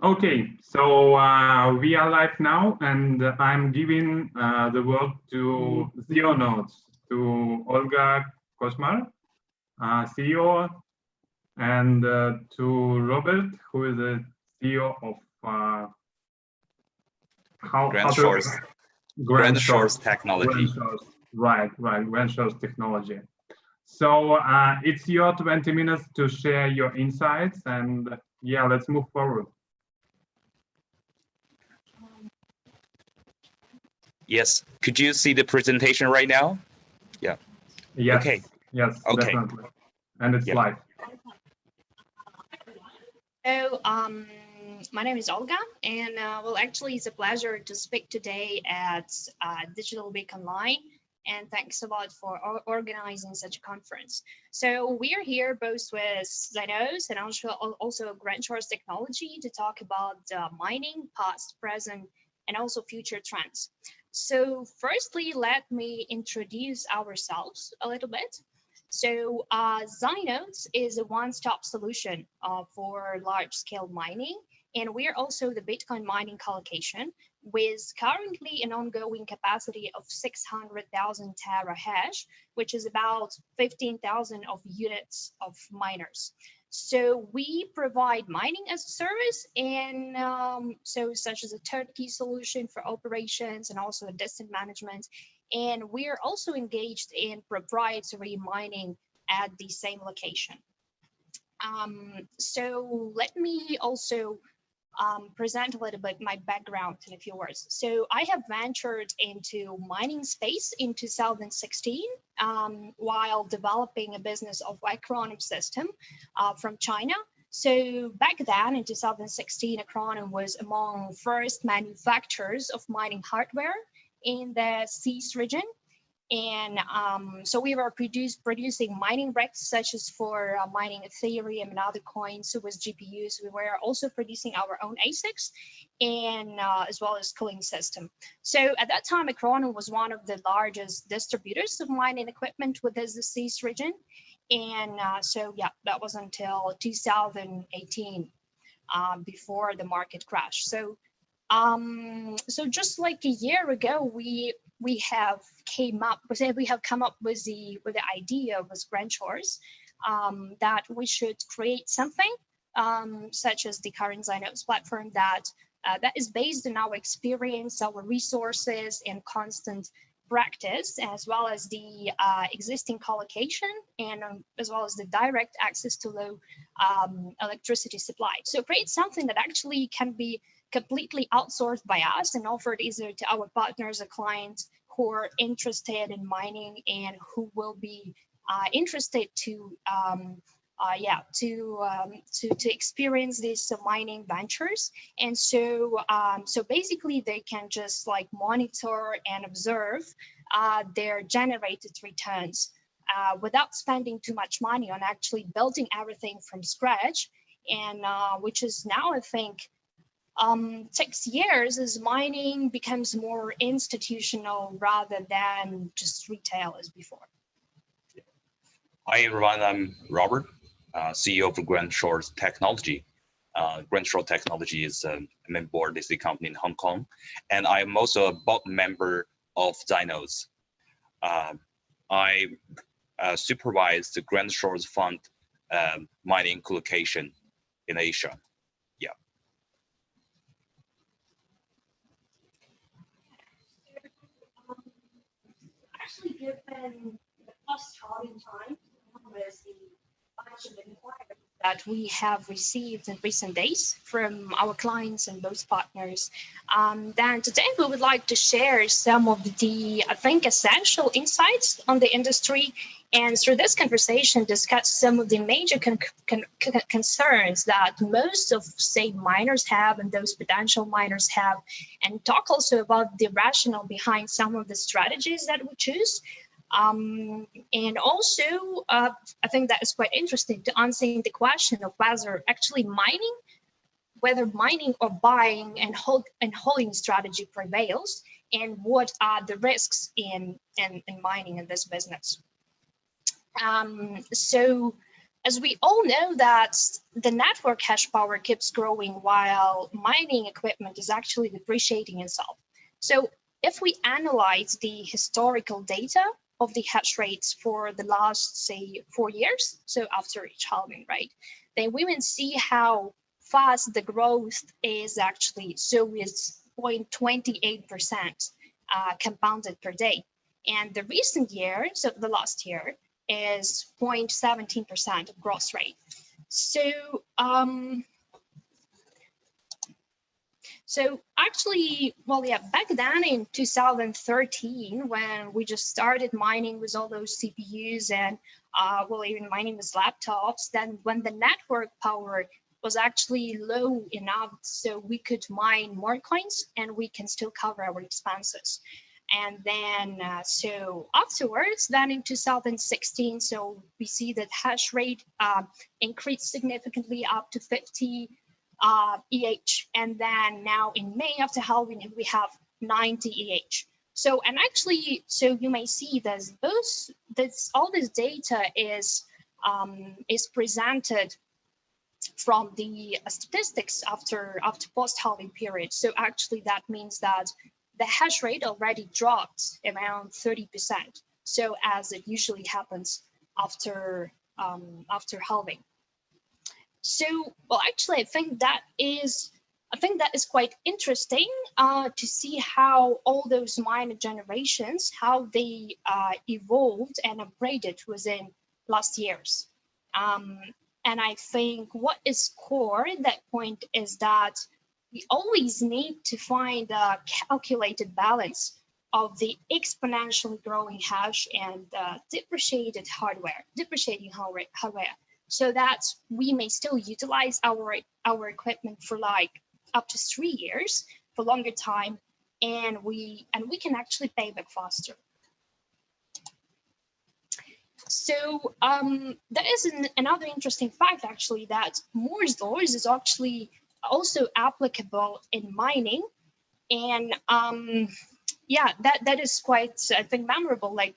Okay, so we are live now, and I'm giving the word to ZioNodes, to Olga Kochmar, CEO, and to Robert, who is the CEO of Grand Shores Technology. Right, Grand Shores Technology. So it's your 20 minutes to share your insights, and yeah, let's move forward. Yes. Could you see the presentation right now? Yeah. Yes. Okay. Yes. Okay. Definitely. And it's live. So, my name is Olga, and well, actually, it's a pleasure to speak today at Digital Week Online. And thanks a lot for organizing such a conference. So we are here both with ZioNodes and also Grand Shores Technology to talk about mining, past, present, and also future trends. So firstly, let me introduce ourselves a little bit. So ZioNodes is a one-stop solution for large-scale mining, and we are also the Bitcoin mining colocation with currently an ongoing capacity of 600,000 terahash, which is about 15,000 of units of miners. So we provide mining as a service, and such as a turnkey solution for operations and also a distant management. And we are also engaged in proprietary mining at the same location. So let me also present a little bit my background in a few words. So I have ventured into mining space in 2016 while developing a business of Acronym system from China. So back then in 2016, Acronym was among first manufacturers of mining hardware in the CES region. And so we were producing mining racks such as for mining Ethereum and other coins. So with GPUs, we were also producing our own ASICs and as well as cooling system. So at that time, Acronym was one of the largest distributors of mining equipment within the CES region. And so yeah, that was until 2018 before the market crashed. So so just like a year ago, we have come up with the idea with Grand Shores that we should create something such as the current ZioNodes platform that is based on our experience, our resources, and constant practice, as well as the existing colocation and as well as the direct access to low electricity supply. So create something that actually can be completely outsourced by us and offered either to our partners or clients who are interested in mining and who will be interested to experience these mining ventures. And so so basically they can just like monitor and observe their generated returns without spending too much money on actually building everything from scratch, and which is now, I think, 6 years as mining becomes more institutional rather than just retail as before. Hi everyone, I'm Robert, CEO of Grand Shores Technology. Grand Shores Technology is a board listed company in Hong Kong, and I'm also a board member of ZioNodes. I supervise the Grand Shores Fund mining colocation in Asia. Actually, given the fast-traveling time with the bunch of inquiries that we have received in recent days from our clients and both partners, then today we would like to share some of the, I think, essential insights on the industry, and through this conversation discuss some of the major concerns that most of, say, miners have and those potential miners have, and talk also about the rationale behind some of the strategies that we choose. And also, I think that is quite interesting to answering the question of whether actually mining or buying and holding strategy prevails, and what are the risks in mining in this business. So as we all know that the network hash power keeps growing while mining equipment is actually depreciating itself. So if we analyze the historical data of the hash rates for the last, say, 4 years, so after each halving, right, then we will see how fast the growth is actually. So it's 0.28% compounded per day. And the recent year, so the last year, is 0.17% growth rate. So, so actually, well, yeah, back then in 2013, when we just started mining with all those CPUs and, well, even mining with laptops, then when the network power was actually low enough so we could mine more coins and we can still cover our expenses. And then, so afterwards, then in 2016, so we see that hash rate increased significantly up to 50 EH. And then now in May after halving, we have 90 EH. So, and actually, so you may see that all this data is presented from the statistics after post-halving period. So actually that means that the hash rate already dropped around 30%. So as it usually happens after halving. So, well, actually, I think that is quite interesting to see how all those miner generations, how they evolved and upgraded within last years. And I think what is core at that point is that we always need to find a calculated balance of the exponentially growing hash and depreciating hardware, so that we may still utilize our equipment for like up to 3 years for longer time, and we can actually pay back faster. So that is another interesting fact, actually, that Moore's law is actually also applicable in mining. And yeah, that is quite, I think, memorable. Like,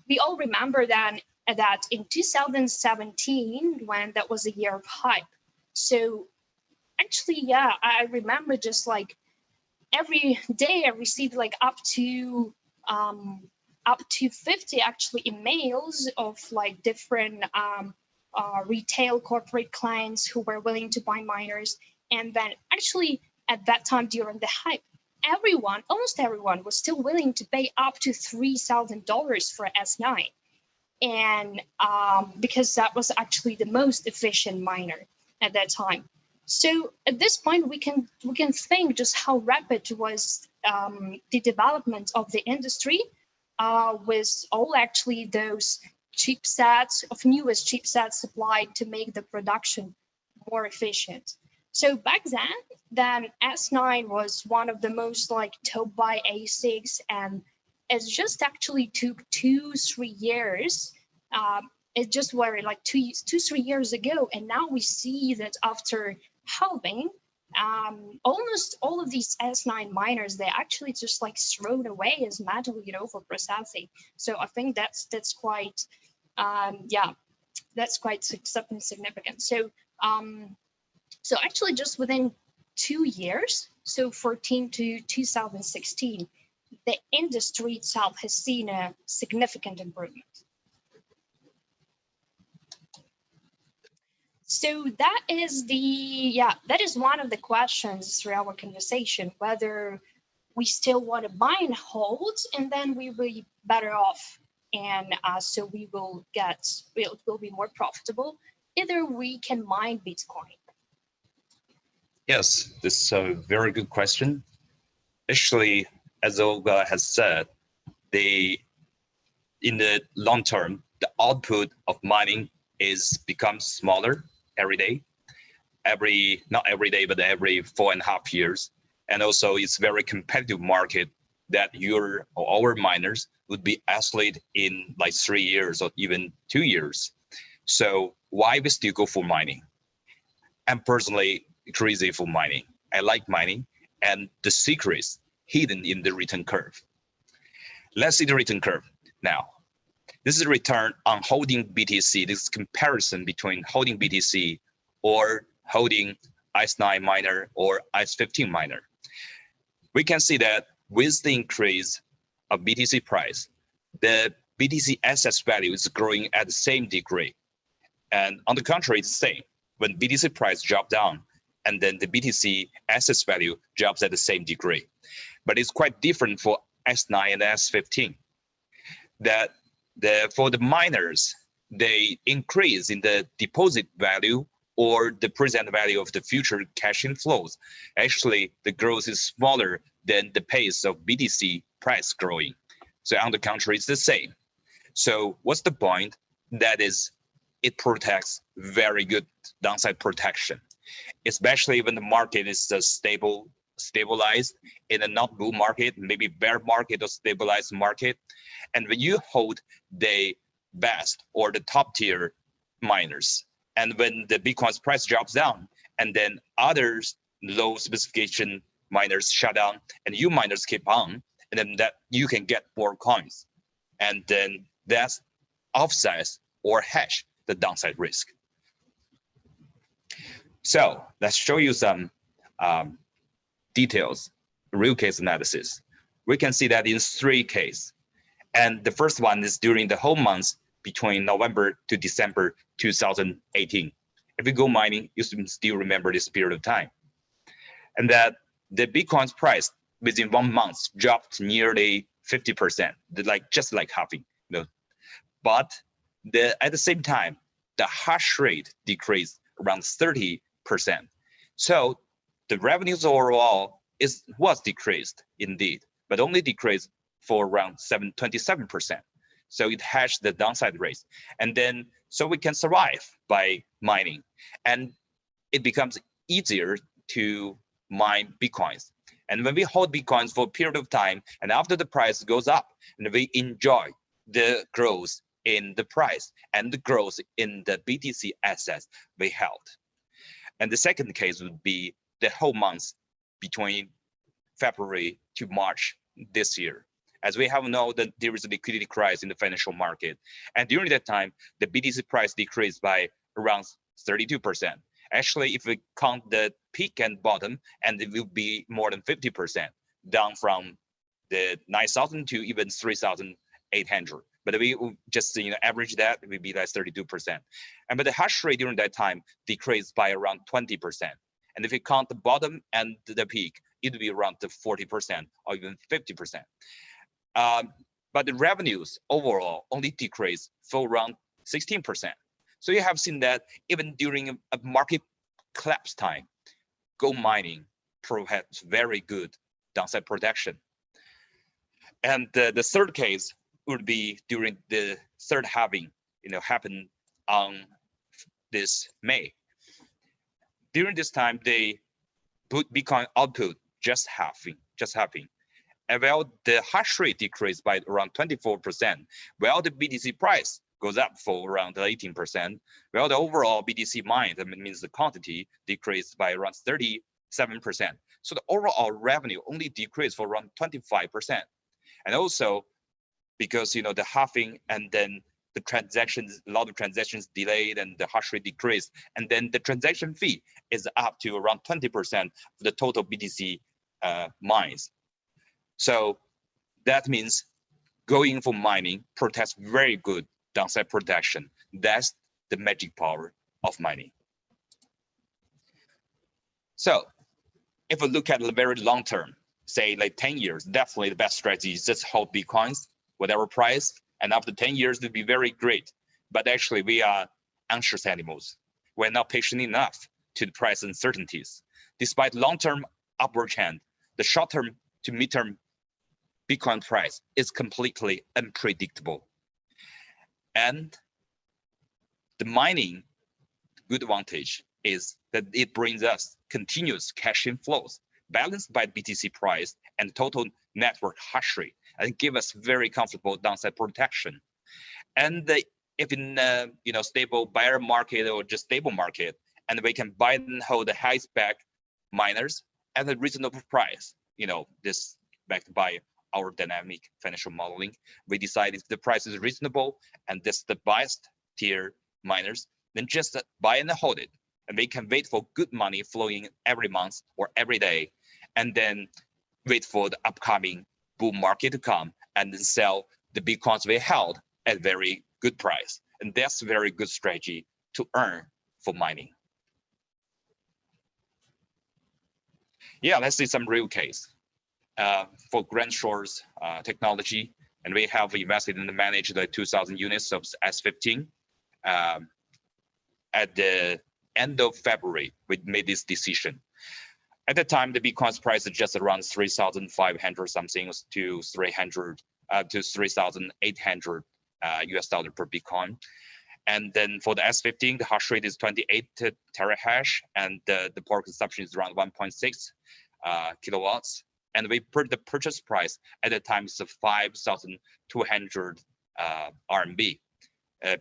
we all remember that in 2017, when that was a year of hype. So actually, yeah, I remember just like every day I received like up to 50 actually emails of like different retail corporate clients who were willing to buy miners. And then actually at that time during the hype, almost everyone was still willing to pay up to $3,000 for S9. And because that was actually the most efficient miner at that time. So at this point, we can think just how rapid was the development of the industry with all actually those chipsets, of newest chipsets supplied to make the production more efficient. So back then S9 was one of the most like top buy ASICs, and it just actually took 2-3 years. It just were like 2-3 years ago, and now we see that after halving, almost all of these S9 miners, they actually just like thrown away as metal, for processing. So I think that's quite, yeah, that's quite significant. So so actually just within 2 years, so 14 to 2016, the industry itself has seen a significant improvement. So that is that is one of the questions through our conversation, whether we still want to buy and hold, and then we will be better off, and so we will it will be more profitable. Either we can mine Bitcoin. Yes, this is a very good question. Actually, as Olga has said, in the long term, the output of mining becomes smaller every day. Not every day, but every 4.5 years. And also it's very competitive market that our miners would be isolated in like 3 years or even 2 years. So why we still go for mining? I'm personally crazy for mining. I like mining, and the secret is hidden in the return curve. Let's see the return curve now. This is a return on holding BTC. This is comparison between holding BTC or holding ICE9 miner or ICE15 miner. We can see that with the increase of BTC price, the BTC assets value is growing at the same degree. And on the contrary, it's the same. When BTC price drop down, and then the BTC assets value drops at the same degree. But it's quite different for S9 and S15. That for the miners, they increase in the deposit value or the present value of the future cash inflows. Actually, the growth is smaller than the pace of BTC price growing. So on the contrary, it's the same. So what's the point? That is, it protects very good downside protection, especially when the market is stabilized in a not bull market, maybe bear market or stabilized market. And when you hold the best or the top tier miners, and when the Bitcoin's price drops down, and then others low specification miners shut down, and you miners keep on, and then that you can get more coins, and then that's offsets or hedge the downside risk. So let's show you some details, real case analysis. We can see that in 3 cases. And the first one is during the whole month between November to December 2018. If you go mining, you still remember this period of time. And that the Bitcoin's price within 1 month dropped nearly 50%, just like halving. But at the same time, the hash rate decreased around 30%. So the revenues overall was decreased indeed, but only decreased for around 27%. So it hedged the downside risk. And then, so we can survive by mining. And it becomes easier to mine Bitcoins. And when we hold Bitcoins for a period of time, and after the price goes up, and we enjoy the growth in the price and the growth in the BTC assets we held. And the second case would be the whole month between February to March this year. As we have known that there is a liquidity crisis in the financial market. And during that time, the BTC price decreased by around 32%. Actually, if we count the peak and bottom, and it will be more than 50%, down from the 9,000 to even 3,800. But we just average that, it would be like 32%. But the hash rate during that time decreased by around 20%. And if you count the bottom and the peak, it would be around the 40% or even 50%. But the revenues overall only decreased for around 16%. So you have seen that even during a market collapse time, gold mining provides very good downside protection. And the third case would be during the third halving, happened on this May. During this time, they put Bitcoin output just halving. And while the hash rate decreased by around 24%, while the BTC price goes up for around 18%, while the overall BTC mined, that means the quantity, decreased by around 37%. So the overall revenue only decreased for around 25%. And also, because the halving and then the transactions, a lot of transactions delayed and the hash rate decreased, and then the transaction fee is up to around 20% of the total BTC mines. So that means going for mining protects very good downside protection. That's the magic power of mining. So if we look at the very long term, say like 10 years, definitely the best strategy is just hold Bitcoins, whatever price, and after 10 years, it'll be very great. But actually, we are anxious animals. We're not patient enough to the price uncertainties. Despite long-term upward trend, the short-term to mid-term Bitcoin price is completely unpredictable. And the mining good advantage is that it brings us continuous cash inflows balanced by BTC price and total network hash rate, and give us very comfortable downside protection. And if in stable bear market or just stable market, and we can buy and hold the high spec miners at a reasonable price, this backed by our dynamic financial modeling, we decide if the price is reasonable and this the biased tier miners, then just buy and hold it. And we can wait for good money flowing every month or every day, and then wait for the upcoming bull market to come and then sell the Bitcoins we held at very good price. And that's a very good strategy to earn for mining. Yeah, let's see some real case. For Grand Shore's technology, and we have invested and managed the 2,000 units of S15. At the end of February, we made this decision. At the time, the Bitcoin's price is just around 3,500 something to 3,800 US dollar per Bitcoin. And then for the S15, the hash rate is 28 terahash, and the power consumption is around 1.6 kilowatts. And we put the purchase price at the time is 5,200 RMB,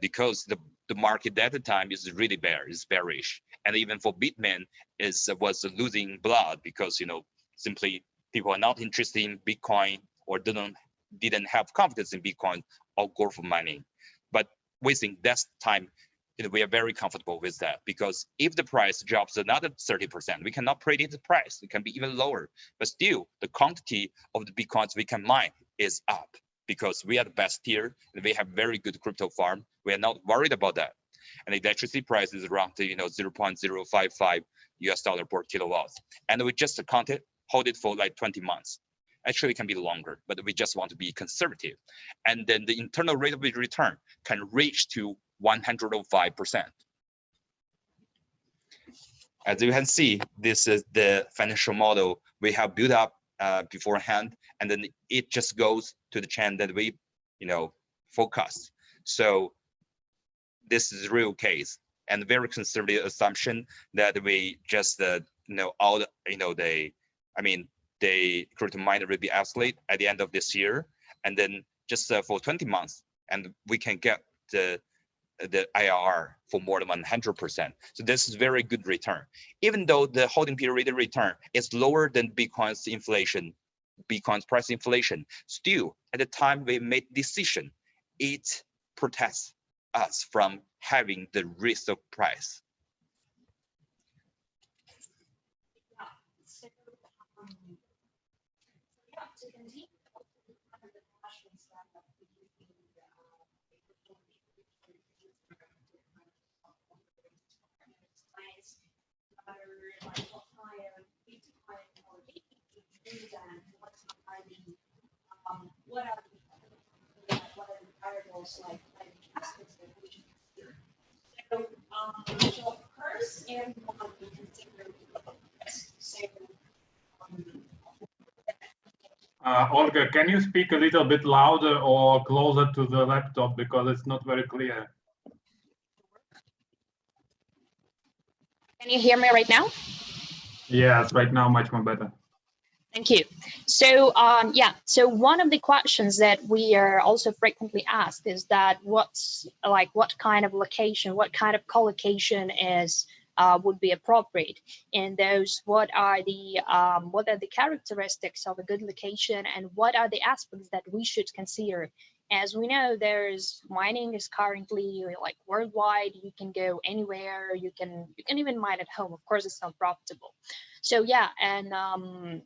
because the market at the time is really bearish, and even for Bitmain was losing blood because simply people are not interested in Bitcoin or didn't have confidence in Bitcoin or go for mining. But we think that's time we are very comfortable with that, because if the price drops another 30%, we cannot predict the price. It can be even lower, but still the quantity of the Bitcoins we can mine is up, because we are the best tier and we have very good crypto farm. We are not worried about that. And the electricity price is around 0.055 US dollar per kilowatt. And we just hold it for like 20 months. Actually, it can be longer, but we just want to be conservative. And then the internal rate of return can reach to 105%. As you can see, this is the financial model we have built up beforehand, and then it just goes to the chain that we, forecast. So this is a real case and very conservative assumption that we just, the crypto miner will be obsolete at the end of this year, and then just for 20 months, and we can get the IRR for more than 100%. So this is very good return. Even though the holding period return is lower than Bitcoin's price inflation, still at the time we made decision, it protects us from having the risk of price. To continue one of the questions that what are the variables like aspects that we should consider. So of course, everyone we consider risk. So Olga, can you speak a little bit louder or closer to the laptop, because it's not very clear? can you hear me right now? Yes, right now much more better. Thank you. So so one of the questions that we are also frequently asked is that what kind of location, what kind of collocation is would be appropriate, and those what are the characteristics of a good location, and what are the aspects that we should consider. As we know, mining is currently like worldwide. You can go anywhere. You can even mine at home. Of course, it's not profitable. So yeah, and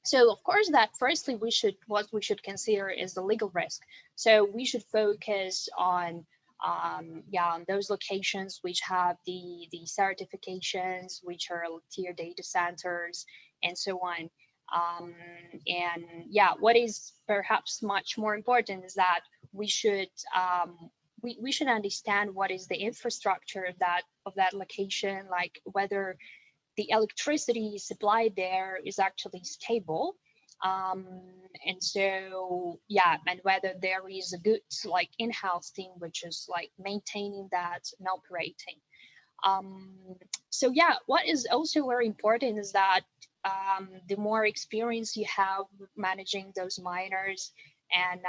so of course that firstly what we should consider is the legal risk. So we should focus on on those locations which have the certifications, which are tier data centers and so on. And yeah, what is perhaps much more important is that we should we should understand what is the infrastructure of that location, like whether the electricity supplied there is actually stable. And so yeah, and whether there is a good like in-house team which is like maintaining that and operating. So yeah, what is also very important is that the more experience you have with managing those miners and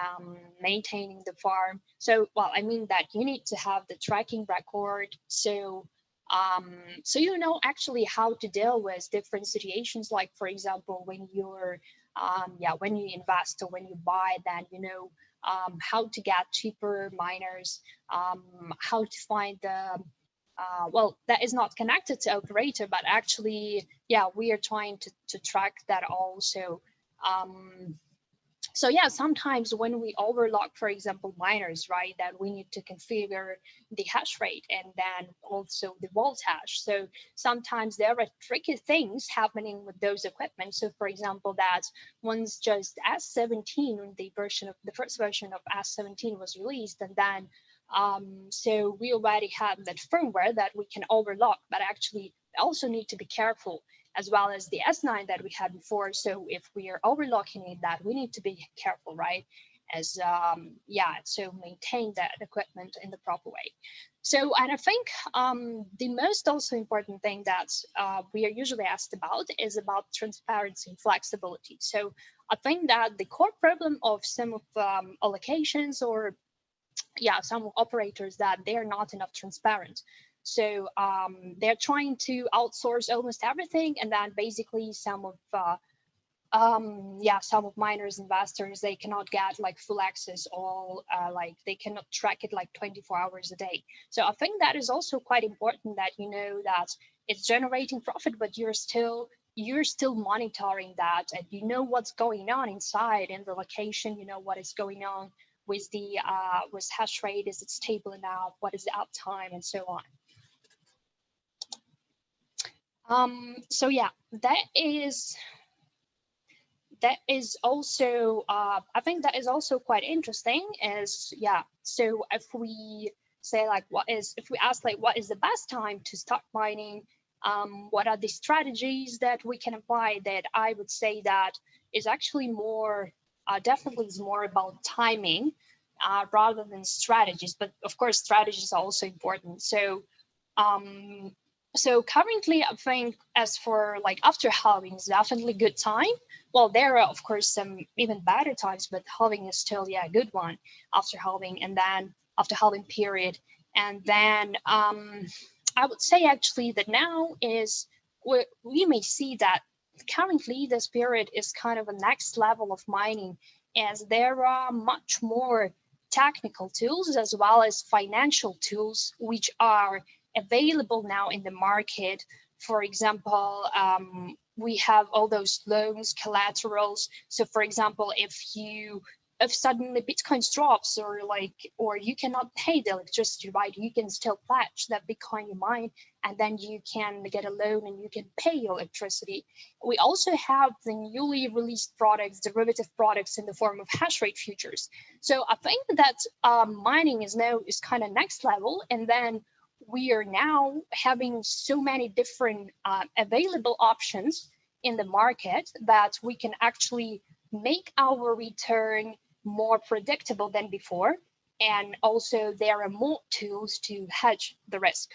maintaining the farm. So, well, I mean that you need to have the tracking record. So so you know actually how to deal with different situations, like for example, when you're yeah, when you invest or when you buy, then you know how to get cheaper miners, how to find the well, that is not connected to operator, but actually, yeah, we are trying to track that also. So yeah, sometimes when we overlock, for example, miners, right, that we need to configure the hash rate and then also the vault hash. So sometimes there are tricky things happening with those equipment. So for example, that once just S17, the first version of S17 was released, and then so we already have that firmware that we can overlock, but actually also need to be careful, as well as the S9 that we had before. So if we are overlocking it, that we need to be careful, right? As yeah, so maintain that equipment in the proper way. So, and I think the most also important thing that we are usually asked about is about transparency and flexibility. So I think that the core problem of some of allocations, or yeah, some operators, that they are not enough transparent. So they're trying to outsource almost everything, and then basically some of yeah, some of miners, investors, they cannot get like full access, or like they cannot track it like 24 hours a day. So I think that is also quite important, that you know that it's generating profit, but you're still monitoring that, and you know what's going on inside in the location. You know what is going on with the with hash rate. Is it stable enough? What is the uptime, and so on. So yeah, that is also I think that is also quite interesting. Is yeah, so if we say like if we ask like what is the best time to start mining, what are the strategies that we can apply, that I would say that is actually more definitely is more about timing rather than strategies. But of course strategies are also important. So so currently, I think as for like after halving is definitely good time. Well, there are of course some even better times, but halving is still, yeah, a good one after halving, and then after halving period. And then I would say actually that now is we may see that currently this period is kind of a next level of mining, as there are much more technical tools as well as financial tools which are available now in the market. For example, we have all those loans, collaterals. So for example, if suddenly Bitcoin drops, or you cannot pay the electricity, right, you can still pledge that Bitcoin you mine, and then you can get a loan and you can pay your electricity. We also have the newly released products, derivative products in the form of hash rate futures. So I think that mining is kind of next level, and then we are now having so many different available options in the market that we can actually make our return more predictable than before. And also there are more tools to hedge the risk.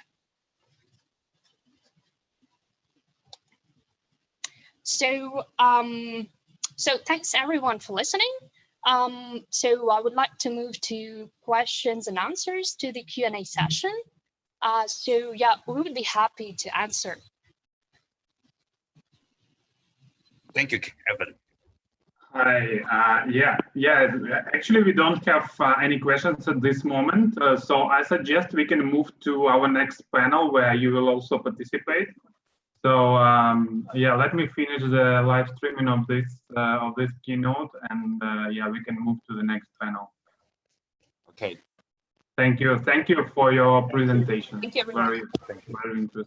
So, so thanks everyone for listening. So I would like to move to questions and answers to the Q&A session. So yeah, we would be happy to answer. Thank you, Kevin. Hi. Yeah. Actually, we don't have any questions at this moment. So I suggest we can move to our next panel where you will also participate. So yeah, let me finish the live streaming of this keynote, and yeah, we can move to the next panel. Okay. Thank you for your presentation. Thank you, everyone. Very interesting.